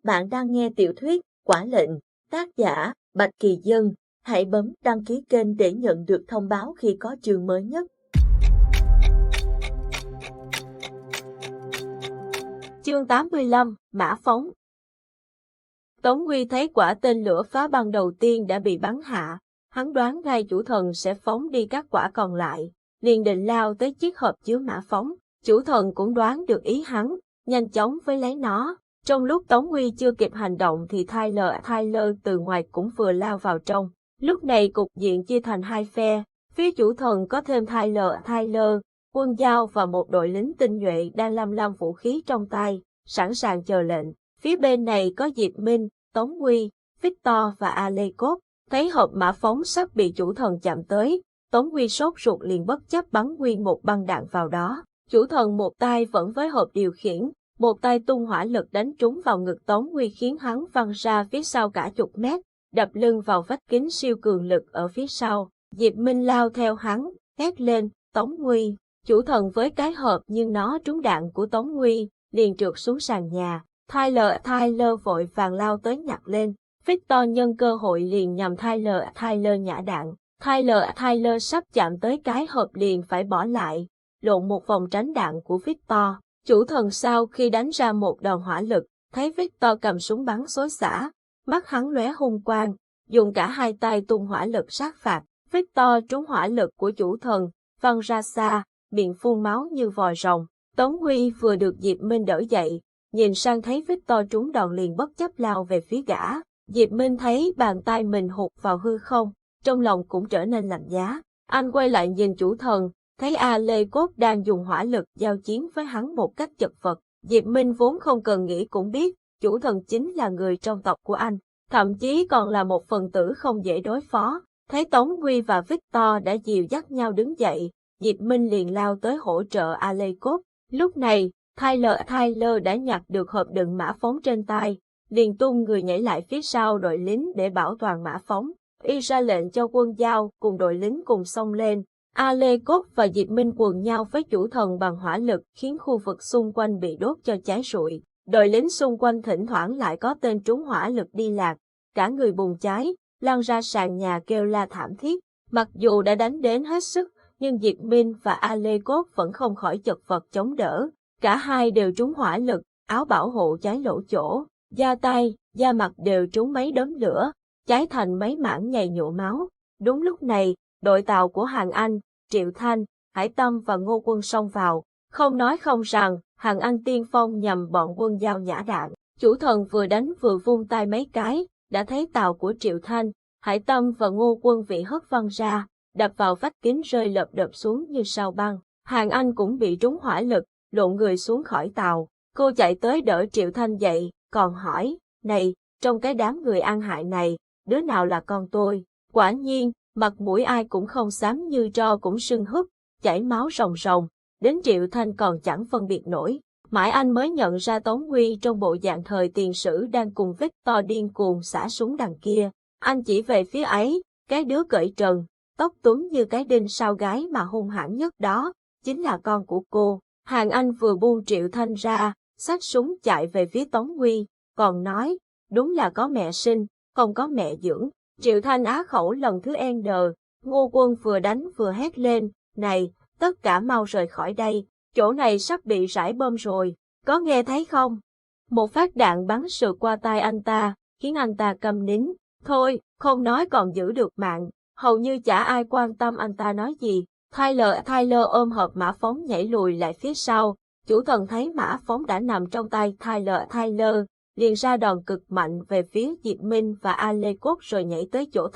Bạn đang nghe tiểu thuyết Quả Lệnh, tác giả Bạch Kỳ Dân. Hãy bấm đăng ký kênh để nhận được thông báo khi có chương mới nhất. Chương 85, Mã Phóng. Tống Huy thấy quả tên lửa phá băng đầu tiên đã bị bắn hạ, hắn đoán ngay chủ thần sẽ phóng đi các quả còn lại, liền định lao tới chiếc hộp chứa mã phóng. Chủ thần cũng đoán được ý hắn, nhanh chóng với lấy nó. Trong lúc Tống Huy chưa kịp hành động thì Tyler từ ngoài cũng vừa lao vào trong. Lúc này cục diện chia thành hai phe, phía chủ thần có thêm Tyler, quân Giao và một đội lính tinh nhuệ đang lăm vũ khí trong tay, sẵn sàng chờ lệnh. Phía bên này có Diệp Minh, Tống Huy, Victor và Alekov. Thấy hộp mã phóng sắp bị chủ thần chạm tới, Tống Huy sốt ruột liền bất chấp bắn nguyên một băng đạn vào đó. Chủ thần một tay vẫn với hộp điều khiển, một tay tung hỏa lực đánh trúng vào ngực Tống Huy khiến hắn văng ra phía sau cả chục mét, đập lưng vào vách kính siêu cường lực ở phía sau. Diệp Minh lao theo hắn, hét lên, Tống Huy. Chủ thần với cái hộp nhưng nó trúng đạn của Tống Huy, liền trượt xuống sàn nhà. Tyler vội vàng lao tới nhặt lên. Victor nhân cơ hội liền nhằm Tyler nhả đạn. Tyler sắp chạm tới cái hộp liền phải bỏ lại, lộn một vòng tránh đạn của Victor. Chủ thần sau khi đánh ra một đòn hỏa lực, thấy Victor cầm súng bắn xối xả, mắt hắn lóe hung quang, dùng cả hai tay tung hỏa lực sát phạt. Victor trúng hỏa lực của chủ thần, văng ra xa, miệng phun máu như vòi rồng. Tống Huy vừa được Diệp Minh đỡ dậy, nhìn sang thấy Victor trúng đòn liền bất chấp lao về phía gã. Diệp Minh thấy bàn tay mình hụt vào hư không, trong lòng cũng trở nên lạnh giá. Anh quay lại nhìn chủ thần, thấy Alekov đang dùng hỏa lực giao chiến với hắn một cách chật vật. Diệp Minh vốn không cần nghĩ cũng biết, chủ thần chính là người trong tộc của anh, thậm chí còn là một phần tử không dễ đối phó. Thấy Tống Huy và Victor đã dìu dắt nhau đứng dậy, Diệp Minh liền lao tới hỗ trợ Alekov. Lúc này, Tyler đã nhặt được hộp đựng mã phóng trên tay, liền tung người nhảy lại phía sau đội lính để bảo toàn mã phóng. Y ra lệnh cho quân Giao cùng đội lính cùng xông lên. Alekov và Diệp Minh quần nhau với chủ thần bằng hỏa lực khiến khu vực xung quanh bị đốt cho cháy rụi. Đội lính xung quanh thỉnh thoảng lại có tên trúng hỏa lực đi lạc, cả người bùng cháy, lăn ra sàn nhà kêu la thảm thiết. Mặc dù đã đánh đến hết sức, nhưng Diệp Minh và Alekov vẫn không khỏi chật vật chống đỡ. Cả hai đều trúng hỏa lực, áo bảo hộ cháy lỗ chỗ, da tay, da mặt đều trúng mấy đốm lửa, cháy thành mấy mảng nhầy nhụa máu. Đúng lúc này, đội tàu của Hàn Anh, Triệu Thanh, Hải Tâm và Ngô Quân xông vào. Không nói không rằng, Hàn Anh tiên phong nhằm bọn quân Giao nhả đạn. Chủ thần vừa đánh vừa vung tay mấy cái, đã thấy tàu của Triệu Thanh, Hải Tâm và Ngô Quân bị hất văng ra, đập vào vách kính rơi lợp đợp xuống như sao băng. Hàn Anh cũng bị trúng hỏa lực, lộn người xuống khỏi tàu. Cô chạy tới đỡ Triệu Thanh dậy, còn hỏi, này, trong cái đám người ăn hại này, đứa nào là con tôi? Quả nhiên, mặt mũi ai cũng không xám như tro cũng sưng húp, chảy máu ròng ròng, đến Triệu Thanh còn chẳng phân biệt nổi. Mãi anh mới nhận ra Tống Huy trong bộ dạng thời tiền sử đang cùng Victor điên cuồng xả súng đằng kia. Anh chỉ về phía ấy, cái đứa cởi trần, tóc túm như cái đinh sau gái mà hung hãn nhất đó, chính là con của cô. Hàn Anh vừa buông Triệu Thanh ra, xách súng chạy về phía Tống Huy, còn nói, đúng là có mẹ sinh, không có mẹ dưỡng. Triệu Thanh á khẩu lần thứ N, Ngô Quân vừa đánh vừa hét lên, này, tất cả mau rời khỏi đây, chỗ này sắp bị rải bom rồi, có nghe thấy không? Một phát đạn bắn sượt qua tai anh ta, khiến anh ta câm nín, thôi, không nói còn giữ được mạng, hầu như chả ai quan tâm anh ta nói gì. Tyler ôm hộp mã phóng nhảy lùi lại phía sau, chủ thần thấy mã phóng đã nằm trong tay Tyler, liền ra đòn cực mạnh về phía Diệp Minh và Alekov rồi nhảy tới chỗ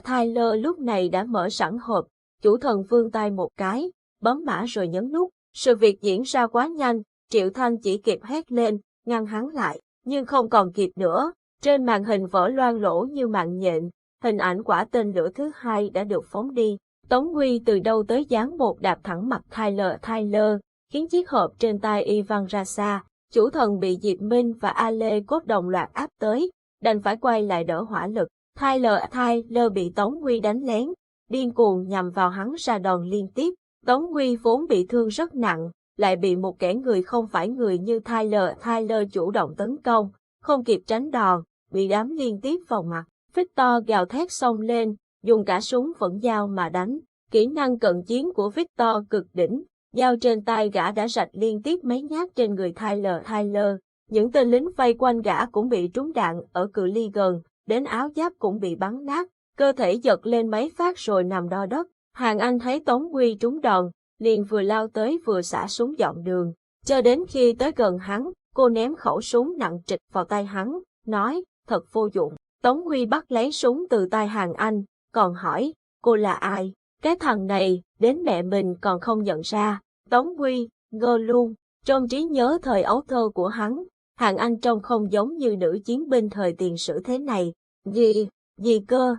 Tyler lúc này đã mở sẵn hộp, chủ thần vươn tay một cái, bấm mã rồi nhấn nút. Sự việc diễn ra quá nhanh, Triệu Thanh chỉ kịp hét lên, ngăn hắn lại, nhưng không còn kịp nữa, trên màn hình vỡ loang lỗ như mạng nhện, hình ảnh quả tên lửa thứ hai đã được phóng đi. Tống Huy từ đâu tới giáng một đạp thẳng mặt Tyler, khiến chiếc hộp trên tay y văng ra xa. Chủ thần bị Diệp Minh và Alekov đồng loạt áp tới, đành phải quay lại đỡ hỏa lực. Tyler bị Tống Huy đánh lén, điên cuồng nhằm vào hắn ra đòn liên tiếp. Tống Huy vốn bị thương rất nặng, lại bị một kẻ người không phải người như Tyler chủ động tấn công, không kịp tránh đòn, bị đám liên tiếp vào mặt. Victor gào thét xông lên, dùng cả súng vẫn dao mà đánh. Kỹ năng cận chiến của Victor cực đỉnh, dao trên tay gã đã rạch liên tiếp mấy nhát trên người Tyler. Những tên lính vây quanh gã cũng bị trúng đạn ở cự ly gần, đến áo giáp cũng bị bắn nát, cơ thể giật lên mấy phát rồi nằm đo đất. Hàng Anh thấy Tống Huy trúng đòn, liền vừa lao tới vừa xả súng dọn đường. Cho đến khi tới gần hắn, cô ném khẩu súng nặng trịch vào tay hắn, nói, thật vô dụng. Tống Huy bắt lấy súng từ tay Hàng Anh, còn hỏi, cô là ai? Cái thằng này, đến mẹ mình còn không nhận ra. Tống Huy, ngơ luôn, trong trí nhớ thời ấu thơ của hắn, Hàng Anh trông không giống như nữ chiến binh thời tiền sử thế này. Gì cơ?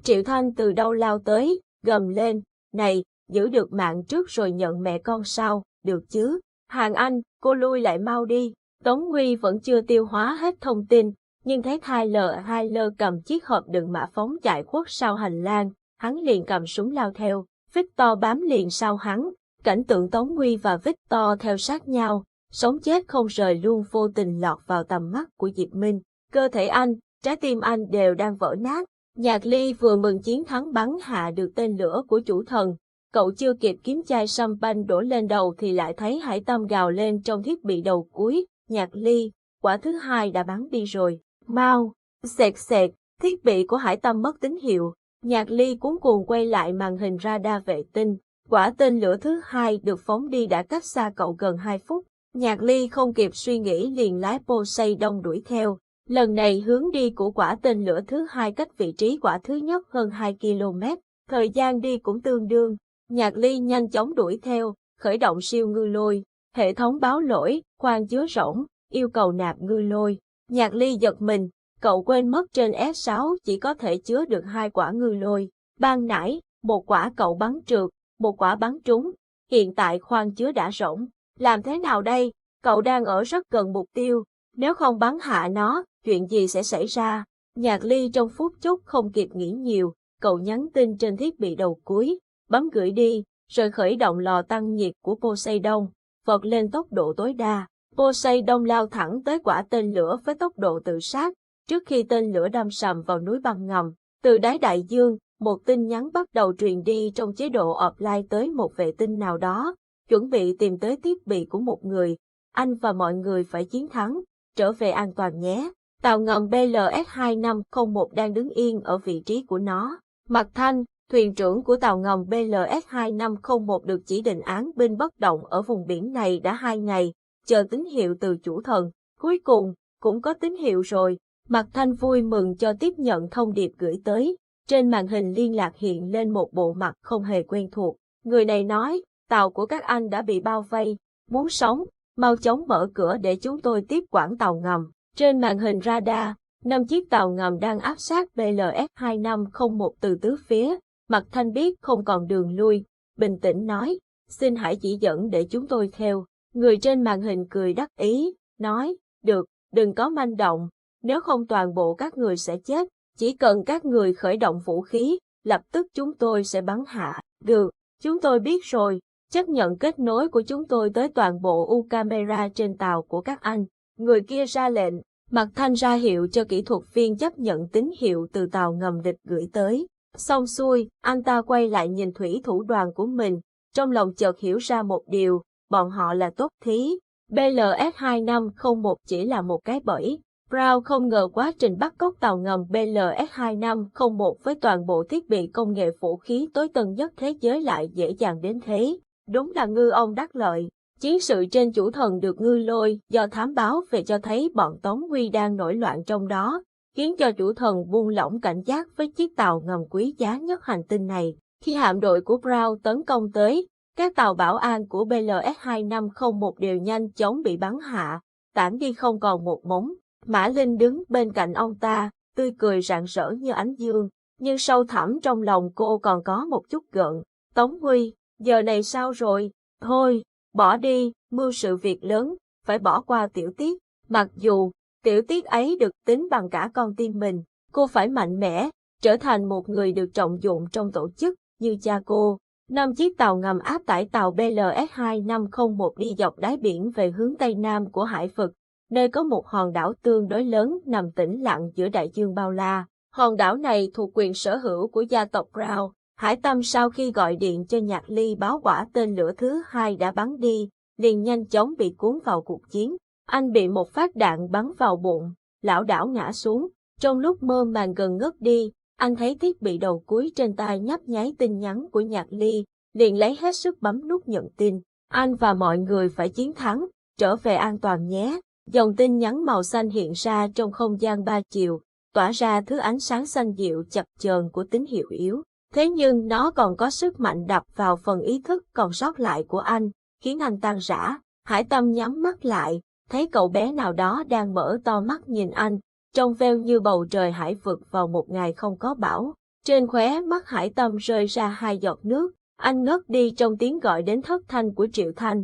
Triệu Thanh từ đâu lao tới, gầm lên, này, giữ được mạng trước rồi nhận mẹ con sau, được chứ? Hàng Anh, cô lui lại mau đi. Tống Huy vẫn chưa tiêu hóa hết thông tin, nhưng thấy Tyler cầm chiếc hộp đựng mã phóng chạy khuất sau hành lang, hắn liền cầm súng lao theo. Victor bám liền sau hắn, cảnh tượng Tống Huy và Victor theo sát nhau, sống chết không rời luôn vô tình lọt vào tầm mắt của Diệp Minh. Cơ thể anh, trái tim anh đều đang vỡ nát. Nhạc Ly vừa mừng chiến thắng bắn hạ được tên lửa của chủ thần. Cậu chưa kịp kiếm chai champagne đổ lên đầu thì lại thấy Hải Tâm gào lên trong thiết bị đầu cuối. Nhạc Ly, quả thứ hai đã bắn đi rồi. Mau, xẹt, thiết bị của Hải Tâm mất tín hiệu. Nhạc Ly cuống cuồng quay lại màn hình radar vệ tinh. Quả tên lửa thứ hai được phóng đi đã cách xa cậu gần 2 phút. Nhạc Ly không kịp suy nghĩ liền lái Poseidon đuổi theo. Lần này hướng đi của quả tên lửa thứ hai cách vị trí quả thứ nhất hơn 2 km, thời gian đi cũng tương đương. Nhạc Ly nhanh chóng đuổi theo, khởi động siêu ngư lôi, hệ thống báo lỗi, khoang chứa rỗng, yêu cầu nạp ngư lôi. Nhạc Ly giật mình, cậu quên mất trên S6 chỉ có thể chứa được 2 quả ngư lôi. Ban nãy, một quả cậu bắn trượt, một quả bắn trúng, hiện tại khoang chứa đã rỗng. Làm thế nào đây? Cậu đang ở rất gần mục tiêu, nếu không bắn hạ nó, chuyện gì sẽ xảy ra? Nhạc Ly trong phút chốc không kịp nghĩ nhiều, cậu nhắn tin trên thiết bị đầu cuối, bấm gửi đi, rồi khởi động lò tăng nhiệt của Poseidon, vọt lên tốc độ tối đa. Poseidon lao thẳng tới quả tên lửa với tốc độ tự sát, trước khi tên lửa đâm sầm vào núi băng ngầm. Từ đáy đại dương, một tin nhắn bắt đầu truyền đi trong chế độ offline tới một vệ tinh nào đó, chuẩn bị tìm tới thiết bị của một người. Anh và mọi người phải chiến thắng, trở về an toàn nhé. Tàu ngầm BLS-2501 đang đứng yên ở vị trí của nó. Mạc Thanh, thuyền trưởng của tàu ngầm BLS-2501 được chỉ định án binh bất động ở vùng biển này đã 2 ngày, chờ tín hiệu từ chủ thần. Cuối cùng, cũng có tín hiệu rồi. Mạc Thanh vui mừng cho tiếp nhận thông điệp gửi tới. Trên màn hình liên lạc hiện lên một bộ mặt không hề quen thuộc. Người này nói, tàu của các anh đã bị bao vây. Muốn sống, mau chóng mở cửa để chúng tôi tiếp quản tàu ngầm. Trên màn hình radar, 5 chiếc tàu ngầm đang áp sát BLS-2501 từ tứ phía. Mạc Thanh biết không còn đường lui, bình tĩnh nói, xin hãy chỉ dẫn để chúng tôi theo. Người trên màn hình cười đắc ý, nói, được, đừng có manh động, nếu không toàn bộ các người sẽ chết, chỉ cần các người khởi động vũ khí, lập tức chúng tôi sẽ bắn hạ. Được, chúng tôi biết rồi, chấp nhận kết nối của chúng tôi tới toàn bộ U-camera trên tàu của các anh. Người kia ra lệnh, Mạc Thanh ra hiệu cho kỹ thuật viên chấp nhận tín hiệu từ tàu ngầm địch gửi tới. Xong xuôi, anh ta quay lại nhìn thủy thủ đoàn của mình, trong lòng chợt hiểu ra một điều, bọn họ là tốt thí. BLS-2501 chỉ là một cái bẫy. Brown không ngờ quá trình bắt cóc tàu ngầm BLS-2501 với toàn bộ thiết bị công nghệ vũ khí tối tân nhất thế giới lại dễ dàng đến thế. Đúng là ngư ông đắc lợi. Chiến sự trên chủ thần được ngư lôi do thám báo về cho thấy bọn Tống Huy đang nổi loạn trong đó, khiến cho chủ thần buông lỏng cảnh giác với chiếc tàu ngầm quý giá nhất hành tinh này. Khi hạm đội của Brown tấn công tới, các tàu bảo an của BLS-2501 đều nhanh chóng bị bắn hạ, tản đi không còn một mống. Mã Linh đứng bên cạnh ông ta, tươi cười rạng rỡ như ánh dương, nhưng sâu thẳm trong lòng cô còn có một chút gợn. Tống Huy, giờ này sao rồi? Thôi, bỏ đi, mưu sự việc lớn, phải bỏ qua tiểu tiết. Mặc dù, tiểu tiết ấy được tính bằng cả con tim mình, cô phải mạnh mẽ, trở thành một người được trọng dụng trong tổ chức, như cha cô. 5 chiếc tàu ngầm áp tải tàu BLS-2501 đi dọc đáy biển về hướng Tây Nam của hải vực, nơi có một hòn đảo tương đối lớn nằm tĩnh lặng giữa đại dương bao la. Hòn đảo này thuộc quyền sở hữu của gia tộc Brown. Hải Tâm sau khi gọi điện cho Nhạc Ly báo quả tên lửa thứ hai đã bắn đi, liền nhanh chóng bị cuốn vào cuộc chiến. Anh bị một phát đạn bắn vào bụng, lảo đảo ngã xuống. Trong lúc mơ màng gần ngất đi, anh thấy thiết bị đầu cuối trên tay nhấp nháy tin nhắn của Nhạc Ly, liền lấy hết sức bấm nút nhận tin. Anh và mọi người phải chiến thắng, trở về an toàn nhé. Dòng tin nhắn màu xanh hiện ra trong không gian 3 chiều, tỏa ra thứ ánh sáng xanh dịu chập chờn của tín hiệu yếu. Thế nhưng nó còn có sức mạnh đập vào phần ý thức còn sót lại của anh, khiến anh tan rã. Hải Tâm nhắm mắt lại, thấy cậu bé nào đó đang mở to mắt nhìn anh, trông veo như bầu trời hải vực vào một ngày không có bão. Trên khóe mắt Hải Tâm rơi ra 2 giọt nước, anh ngất đi trong tiếng gọi đến thất thanh của Triệu Thanh.